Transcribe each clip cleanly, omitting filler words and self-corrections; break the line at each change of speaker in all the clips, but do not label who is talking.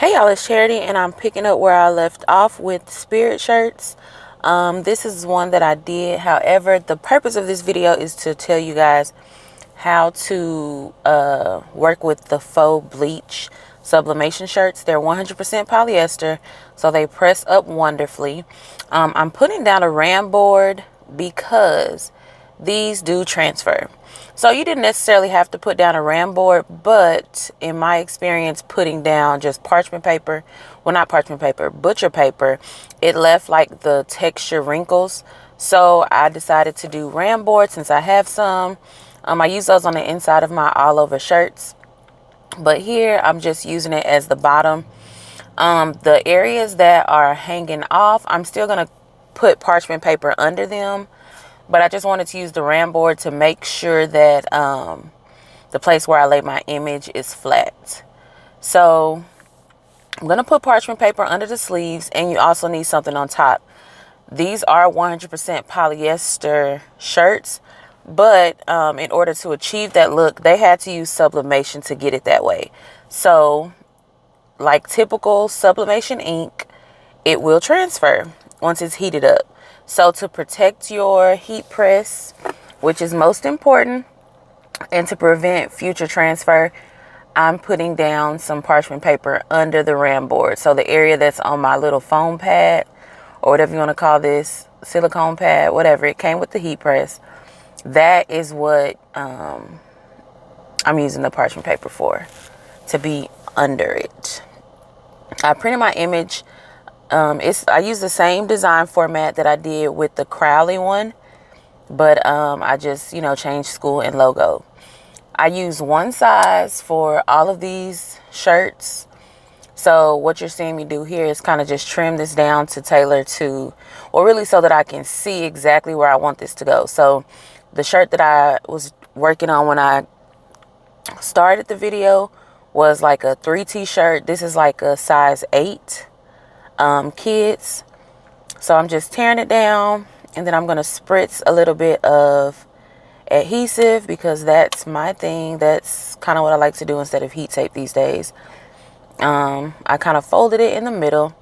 Hey y'all, it's Charity, and I'm picking up where I left off with spirit shirts. This is one that I did. However, the purpose of this video is to tell you guys how to work with the faux bleach sublimation shirts. They're 100% polyester, so they press up wonderfully. I'm putting down a ram board because these do transfer. So you didn't necessarily have to put down a ram board, but in my experience, putting down just parchment paper, well, not parchment paper, butcher paper, it left like the texture wrinkles. So I decided to do ram board since I have some. I use those on the inside of my all over shirts, but here I'm just using it as the bottom. The areas that are hanging off, I'm still going to put parchment paper under them. But I just wanted to use the ram board to make sure that the place where I lay my image is flat. So I'm going to put parchment paper under the sleeves, and you also need something on top. These are 100% polyester shirts, but in order to achieve that look, they had to use sublimation to get it that way. So like typical sublimation ink, it will transfer once it's heated up. So to protect your heat press, which is most important, and to prevent future transfer, I'm putting down some parchment paper under the ram board. So the area that's on my little foam pad, or whatever you want to call this, silicone pad, whatever, it came with the heat press. That is what I'm using the parchment paper for, to be under it. I printed my image. I use the same design format that I did with the Crowley one, but I just, changed school and logo. I use one size for all of these shirts. So what you're seeing me do here is kind of just trim this down to tailor to, or really so that I can see exactly where I want this to go. So the shirt that I was working on when I started the video was like a 3T shirt. This is like a size 8. Kids. So I'm just tearing it down, and then I'm going to spritz a little bit of adhesive because that's my thing. That's kind of what I like to do instead of heat tape these days. I kind of folded it in the middle.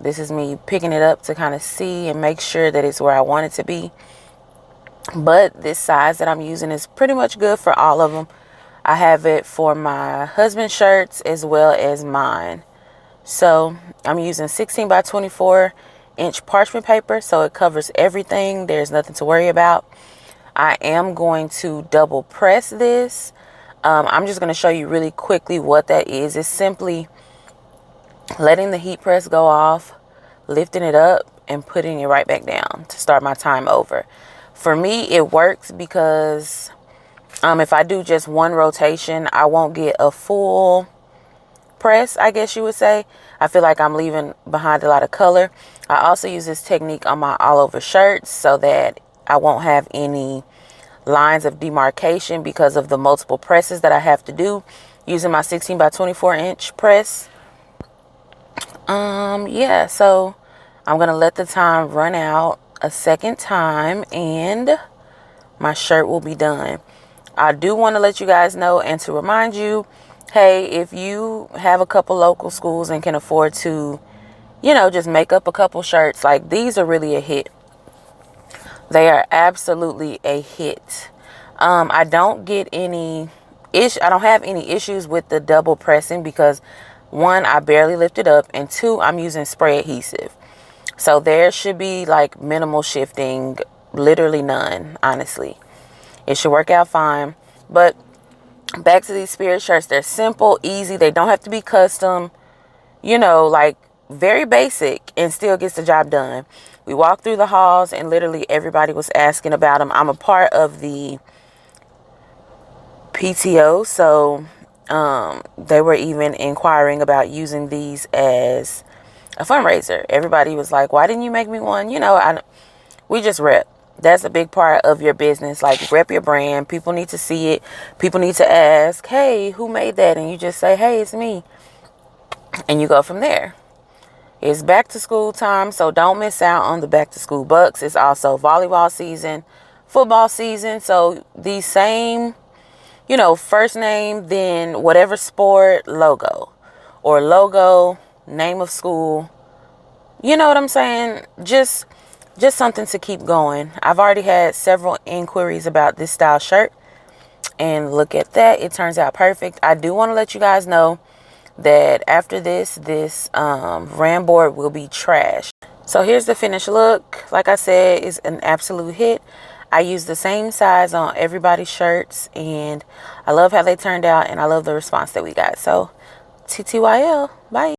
This is me picking it up to kind of see and make sure that it's where I want it to be. But this size that I'm using is pretty much good for all of them. I have it for my husband's shirts as well as mine. So I'm using 16 by 24 inch parchment paper, so it covers everything. There's nothing to worry about. I am going to double press this. I'm just going to show you really quickly what that is. It's simply letting the heat press go off, lifting it up, and putting it right back down to start my time over. For me, it works because if I do just one rotation, I won't get a full press, I guess you would say. I feel like I'm leaving behind a lot of color. I also use this technique on my all over shirts so that I won't have any lines of demarcation because of the multiple presses that I have to do using my 16 by 24 inch press. Yeah, so I'm gonna let the time run out a second time and my shirt will be done. I do want to let you guys know and to remind you, hey, if you have a couple local schools and can afford to, just make up a couple shirts, like these are really a hit. They are absolutely a hit. I don't have any issues with the double pressing because one, I barely lift it up, and two, I'm using spray adhesive. So there should be like minimal shifting, literally none, honestly. It should work out fine. But back to these spirit shirts, they're simple, easy. They don't have to be custom, like very basic, and still gets the job done. We walked through the halls and literally everybody was asking about them. I'm a part of the PTO, so they were even inquiring about using these as a fundraiser. Everybody was like, why didn't you make me one? We just rep. That's a big part of your business. Like, rep your brand. People need to see it. People need to ask, hey, who made that? And you just say, hey, it's me. And you go from there. It's back to school time, so don't miss out on the back to school bucks. It's also volleyball season, football season. So the same, first name, then whatever sport logo or logo, name of school. You know what I'm saying? Just something to keep going. I've already had several inquiries about this style shirt, and look at that, it turns out perfect. I do want to let you guys know that after this ram board will be trashed. So here's the finished look. Like I said, it's an absolute hit. I use the same size on everybody's shirts, and I love how they turned out, and I love the response that we got. So TTYL, bye.